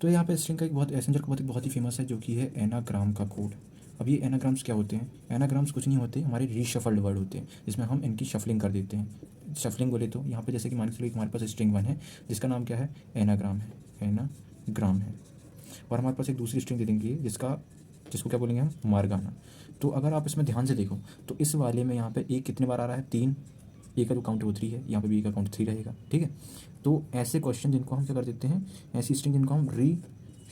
तो यहाँ पे स्ट्रिंग का एक बहुत एसेंजर का बहुत ही फेमस है जो कि है एनाग्राम का कोड। अब ये एनाग्राम्स क्या होते हैं? एनाग्राम्स कुछ नहीं होते, हमारे रीशफल्ड वर्ड होते हैं जिसमें हम इनकी शफलिंग कर देते हैं। शफलिंग बोले तो यहाँ पे जैसे कि मान के चलो हमारे पास स्ट्रिंग वन है जिसका नाम क्या है? एनाग्राम है। एनाग्राम है। और हमारे पास एक दूसरी स्ट्रिंग दे देंगे जिसको क्या बोलेंगे हम? मारगाना। तो अगर आप इसमें ध्यान से देखो तो इस वाले में यहाँ पे ए कितने बार आ रहा है? 3। ए का जो काउंट है वो 3 है, यहाँ पे बी का काउंट 3 रहेगा। ठीक है, तो ऐसे क्वेश्चन जिनको हम क्या कर देते हैं, ऐसी स्ट्रिंग जिनको हम री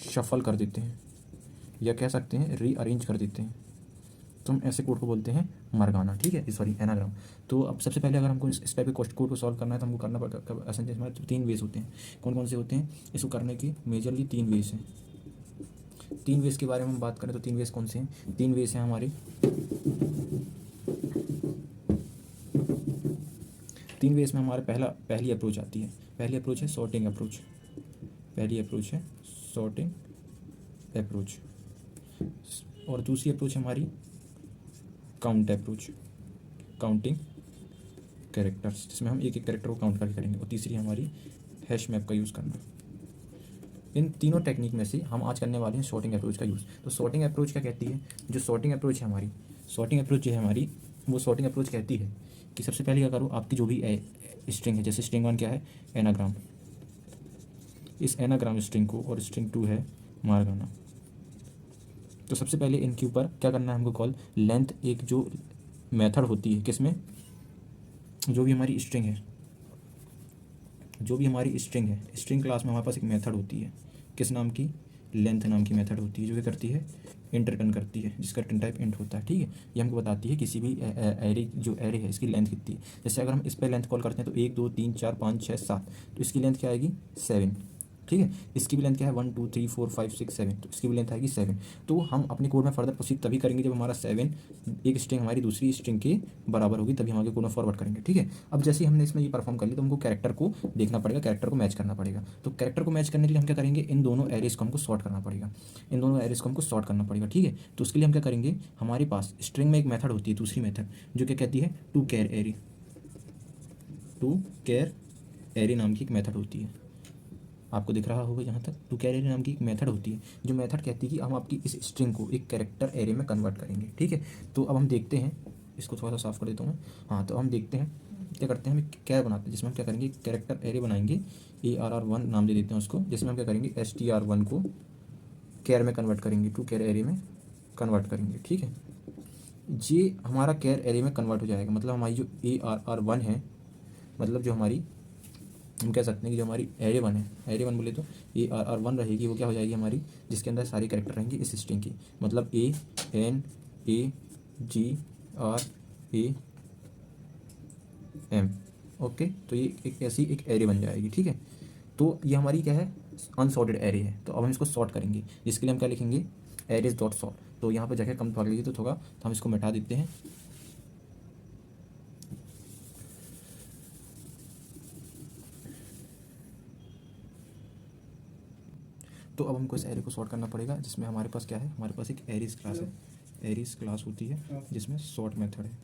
शफल कर देते हैं या कह सकते हैं री अरेंज कर देते हैं, तो हम ऐसे कोड को बोलते हैं मरगाना। ठीक है, सॉरी एनाग्राम। तो अब सबसे पहले अगर हमको इस टाइप के कोड को सॉल्व करना है तो हमको करना पड़ेगा, असल में हमारे 3 वेज होते हैं। कौन कौन से होते हैं इसको करने के? मेजरली 3 वेज हैं। 3 वेज के बारे में हम बात करें तो 3 वेज कौन से हैं? 3 वेज हैं हमारे। 3 वेज में हमारे पहली अप्रोच आती है। पहली अप्रोच है सॉर्टिंग अप्रोच। पहली अप्रोच है सॉर्टिंग अप्रोच। और दूसरी अप्रोच हमारी काउंट अप्रोच, काउंटिंग कैरेक्टर्स, जिसमें हम एक एक कैरेक्टर को काउंट करके करेंगे। और तीसरी हमारी हैश मैप का यूज़ करना। इन तीनों टेक्निक में से हम आज करने वाले हैं सॉर्टिंग अप्रोच का यूज़। तो सॉर्टिंग अप्रोच क्या कहती है? जो सॉर्टिंग अप्रोच है हमारी, सॉर्टिंग अप्रोच जो है हमारी, वो सॉर्टिंग अप्रोच कहती है कि सबसे पहले क्या करो, आपकी जो भी स्ट्रिंग है, जैसे स्ट्रिंग वन क्या है? एनाग्राम। इस एनाग्राम स्ट्रिंग को, और स्ट्रिंग टू है मारगाना, तो सबसे पहले इनके ऊपर क्या करना है हमको? कॉल लेंथ, एक जो मेथड होती है किसमें, जो भी हमारी स्ट्रिंग है, जो भी हमारी स्ट्रिंग है, स्ट्रिंग क्लास में हमारे पास एक मेथड होती है किस नाम की? लेंथ नाम की मेथड होती है, जो क्या करती है? इंट रिटर्न करती है, जिसका रिटर्न टाइप इंट होता है। ठीक है, ये हमको बताती है किसी भी एरे, जो एरे है इसकी लेंथ कितनी है। जैसे अगर हम इस पर लेंथ कॉल करते हैं तो 1 2 3 4 5 6 7, तो इसकी लेंथ क्या आएगी? 7। ठीक है, इसकी भी लेंथ क्या है? 1 2 3 4 5 6 7, तो इसकी भी लेंथ आएगी 7। तो हम अपने कोड में फर्दर प्रोसीड तभी करेंगे जब हमारा 7 एक स्ट्रिंग हमारी दूसरी स्ट्रिंग के बराबर होगी, तभी हम आगे कोड में फॉरवर्ड करेंगे। ठीक है, अब जैसे ही हमने इसमें ये परफॉर्म कर लिया तो हमको कैरेक्टर को देखना पड़ेगा, कैरेक्टर को मैच करना पड़ेगा। तो कैरेक्टर को मैच करने के लिए हम क्या करेंगे? इन दोनों एरेज को हमको सॉर्ट करना पड़ेगा। इन दोनों एरेज को हमको सॉर्ट करना पड़ेगा। ठीक है, तो उसके लिए हम क्या करेंगे? हमारे पास स्ट्रिंग में एक मेथड होती है, दूसरी मेथड, जो क्या कहती है? Two char array. Two char array नाम की एक मेथड होती है, आपको दिख रहा होगा यहाँ तक। टू कैर एरे नाम की एक मेथड होती है जो मेथड कहती है कि हम आपकी इस स्ट्रिंग को एक कैरेक्टर एरे में कन्वर्ट करेंगे। ठीक है, तो अब हम देखते हैं, इसको थोड़ा सा साफ कर देता हूँ मैं। हाँ, तो हम देखते हैं क्या करते हैं, हम एक कैर बनाते हैं जिसमें हम क्या करेंगे? कैरेक्टर एरे बनाएंगे। ARR1 नाम दे देते हैं उसको, जिसमें हम क्या करेंगे? STR1 को कैर में कन्वर्ट करेंगे, टू कैर एरे में कन्वर्ट करेंगे। ठीक है, ये हमारा कैर एरे में कन्वर्ट हो जाएगा, मतलब हमारी जो ARR1 है, मतलब जो हमारी, हम कह सकते हैं कि जो हमारी एरे वन है, एरे वन बोले तो ARR1 रहेगी, वो क्या हो जाएगी हमारी? जिसके अंदर सारे कैरेक्टर रहेंगे इस स्ट्रिंग की, मतलब ANAGRAM। ओके, तो ये एक ऐसी एक एरे बन जाएगी। ठीक है, तो ये हमारी क्या है? अनसॉर्टेड एरे है। तो अब हम इसको सॉर्ट करेंगे, जिसके लिए हम क्या लिखेंगे? Arrays dot sort. तो यहाँ पर जगह कम भाग लीजिए तो थोड़ा, तो हम इसको मिटा देते हैं। तो अब हमको इस एरे को सॉर्ट करना पड़ेगा, जिसमें हमारे पास क्या है? हमारे पास एक एरीज क्लास है, एरीज क्लास होती है जिसमें सॉर्ट मेथड है,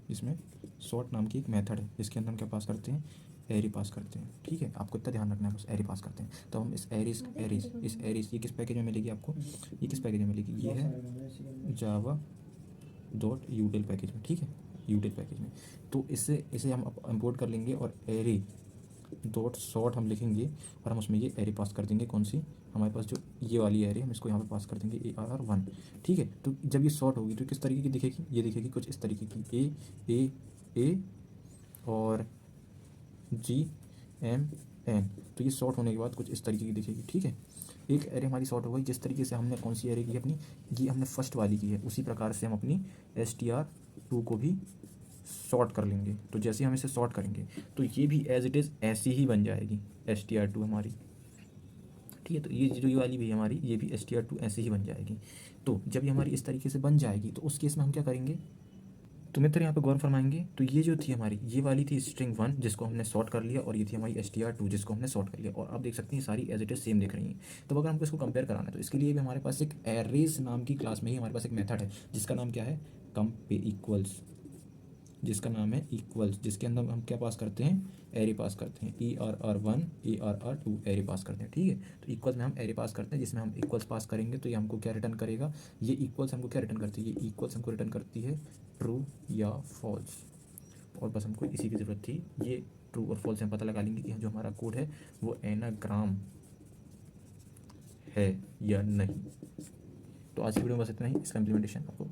जिसमें सॉर्ट नाम की एक मेथड है जिसके अंदर हम क्या पास करते हैं? एरी पास करते हैं। ठीक है, आपको इतना ध्यान रखना है, बस एरी पास करते हैं। तो हम इस एरीज ये किस पैकेज में मिलेगी आपको? ये किस पैकेज में मिलेगी? ये है जावा डॉट यूटिल पैकेज में। ठीक है, यूटिल पैकेज में। तो इसे हम इंपोर्ट कर लेंगे और एरे डॉट सॉर्ट हम लिखेंगे और हम उसमें ये एरे पास कर देंगे। कौन सी? हमारे पास जो ये वाली एरे, हम इसको यहाँ पे पास कर देंगे ARR1। ठीक है, तो जब ये सॉर्ट होगी तो किस तरीके की दिखेगी? ये दिखेगी कुछ इस तरीके की, A और GMN। तो ये सॉर्ट होने के बाद कुछ इस तरीके की दिखेगी। ठीक है, एक एरे हमारी सॉर्ट हो गई। जिस तरीके से हमने कौन सी एरे की अपनी, ये हमने फर्स्ट वाली की है, उसी प्रकार से हम अपनी STR2 को भी सॉर्ट कर लेंगे। तो जैसे हम इसे सॉर्ट करेंगे तो ये भी एज इट इज़ ऐसी ही बन जाएगी STR2 हमारी। ठीक है, तो ये जो ये वाली भी हमारी, ये भी STR2 ऐसे ही बन जाएगी। तो जब ये हमारी इस तरीके से बन जाएगी तो उस केस में हम क्या करेंगे? तो मित्र यहाँ पे गौर फरमाएंगे, तो ये जो थी हमारी, ये वाली थी स्ट्रिंग वन जिसको हमने सॉर्ट कर लिया, और ये थी हमारी STR2 जिसको हमने सॉर्ट कर लिया। और आप देख सकते हैं सारी एज इट इज सेम दिख रही हैं। तो अगर हमको इसको कंपेयर कराना है तो इसके लिए भी हमारे पास एक एरेज नाम की क्लास में ही हमारे पास एक मेथड है जिसका नाम क्या है? कंप इक्वल्स जिसका नाम है इक्वल्स, जिसके अंदर हम क्या पास करते हैं, एरे पास करते हैं, ERR1 ERR2 एरे पास करते हैं। ठीक है, तो इक्वल्स में हम एरे पास करते हैं, जिसमें हम इक्वल्स पास करेंगे तो ये हमको क्या रिटर्न करेगा, ये इक्वल्स हमको क्या रिटर्न करती है, ये इक्वल्स हमको रिटर्न करती है ट्रू या फॉल्स। और बस हमको इसी की ज़रूरत थी, ये ट्रू और फॉल्स हम पता लगा लेंगे कि जो हमारा कोड है वो एनाग्राम है या नहीं। तो आज की वीडियो में बस इतना ही। इसका इम्प्लीमेंटेशन आपको